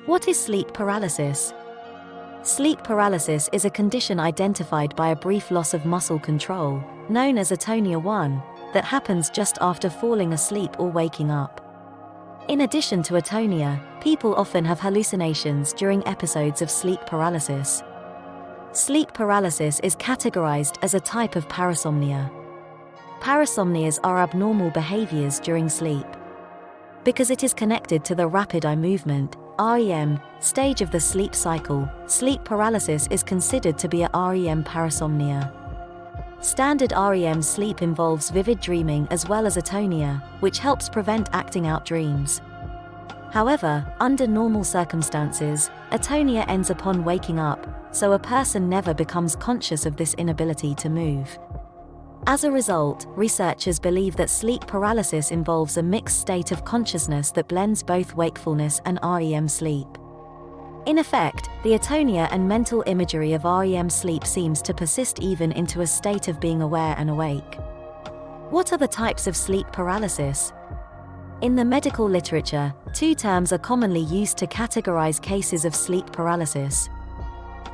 What is sleep paralysis? Sleep paralysis is a condition identified by a brief loss of muscle control, known as atonia 1, that happens just after falling asleep or waking up. In addition to atonia, people often have hallucinations during episodes of sleep paralysis. Sleep paralysis is categorized as a type of parasomnia. Parasomnias are abnormal behaviors during sleep. Because it is connected to the rapid eye movement, REM, stage of the sleep cycle, sleep paralysis is considered to be a REM parasomnia. Standard REM sleep involves vivid dreaming as well as atonia, which helps prevent acting out dreams. However, under normal circumstances, atonia ends upon waking up, so a person never becomes conscious of this inability to move. As a result, researchers believe that sleep paralysis involves a mixed state of consciousness that blends both wakefulness and REM sleep. In effect, the atonia and mental imagery of REM sleep seems to persist even into a state of being aware and awake. What are the types of sleep paralysis? In the medical literature, two terms are commonly used to categorize cases of sleep paralysis.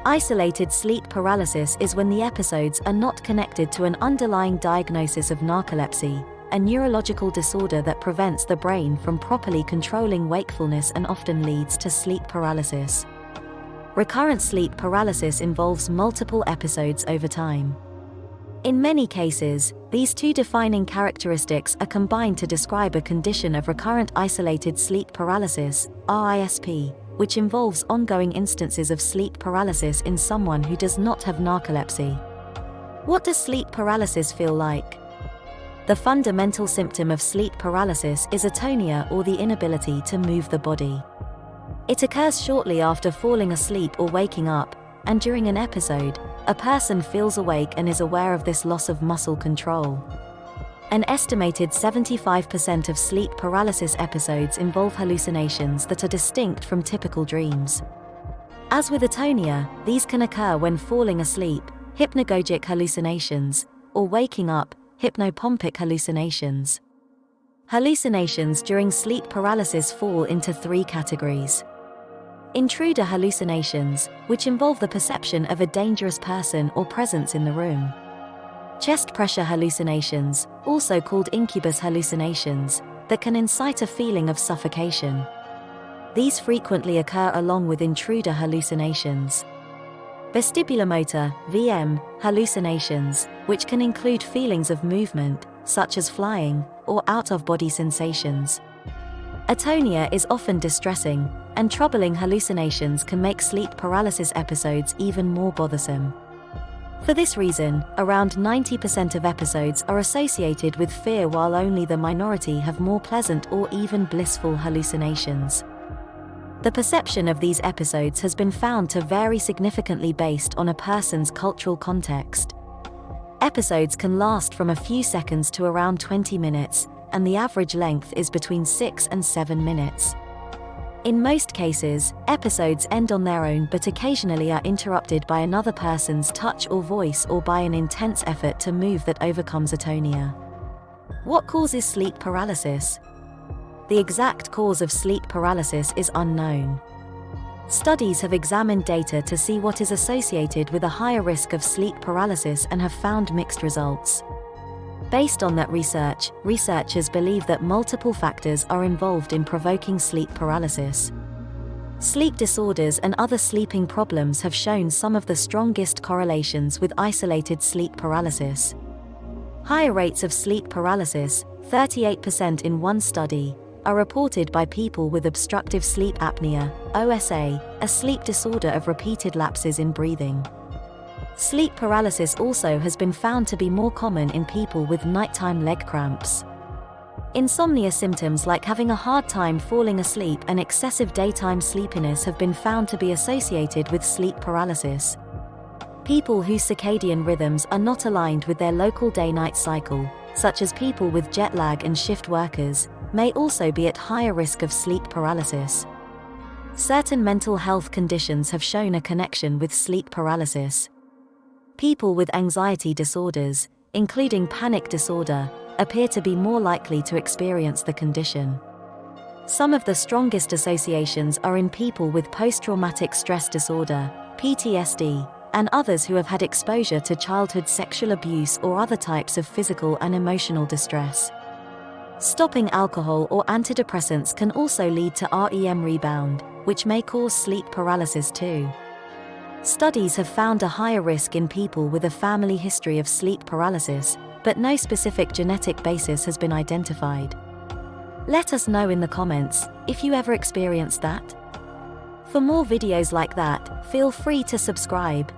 Isolated sleep paralysis is when the episodes are not connected to an underlying diagnosis of narcolepsy, a neurological disorder that prevents the brain from properly controlling wakefulness and often leads to sleep paralysis. Recurrent sleep paralysis involves multiple episodes over time. In many cases, these two defining characteristics are combined to describe a condition of recurrent isolated sleep paralysis, RISP, which involves ongoing instances of sleep paralysis in someone who does not have narcolepsy. What does sleep paralysis feel like? The fundamental symptom of sleep paralysis is atonia, or the inability to move the body. It occurs shortly after falling asleep or waking up, and during an episode, a person feels awake and is aware of this loss of muscle control. An estimated 75% of sleep paralysis episodes involve hallucinations that are distinct from typical dreams. As with atonia, these can occur when falling asleep, hypnagogic hallucinations, or waking up, hypnopompic hallucinations. Hallucinations during sleep paralysis fall into three categories. Intruder hallucinations, which involve the perception of a dangerous person or presence in the room. Chest pressure hallucinations, also called incubus hallucinations, that can incite a feeling of suffocation. These frequently occur along with intruder hallucinations. Vestibulomotor (VM) hallucinations, which can include feelings of movement, such as flying, or out-of-body sensations. Atonia is often distressing, and troubling hallucinations can make sleep paralysis episodes even more bothersome. For this reason, around 90% of episodes are associated with fear, while only the minority have more pleasant or even blissful hallucinations. The perception of these episodes has been found to vary significantly based on a person's cultural context. Episodes can last from a few seconds to around 20 minutes, and the average length is between 6 and 7 minutes. In most cases, episodes end on their own, but occasionally are interrupted by another person's touch or voice, or by an intense effort to move that overcomes atonia. What causes sleep paralysis? The exact cause of sleep paralysis is unknown. Studies have examined data to see what is associated with a higher risk of sleep paralysis and have found mixed results. Based on that research, researchers believe that multiple factors are involved in provoking sleep paralysis. Sleep disorders and other sleeping problems have shown some of the strongest correlations with isolated sleep paralysis. Higher rates of sleep paralysis, 38% in one study, are reported by people with obstructive sleep apnea, OSA, a sleep disorder of repeated lapses in breathing. Sleep paralysis also has been found to be more common in people with nighttime leg cramps. Insomnia symptoms like having a hard time falling asleep and excessive daytime sleepiness have been found to be associated with sleep paralysis. People whose circadian rhythms are not aligned with their local day-night cycle, such as people with jet lag and shift workers, may also be at higher risk of sleep paralysis. Certain mental health conditions have shown a connection with sleep paralysis. People with anxiety disorders, including panic disorder, appear to be more likely to experience the condition. Some of the strongest associations are in people with post-traumatic stress disorder, PTSD, and others who have had exposure to childhood sexual abuse or other types of physical and emotional distress. Stopping alcohol or antidepressants can also lead to REM rebound, which may cause sleep paralysis too. Studies have found a higher risk in people with a family history of sleep paralysis, but no specific genetic basis has been identified. Let us know in the comments if you ever experienced that. For more videos like that, feel free to subscribe.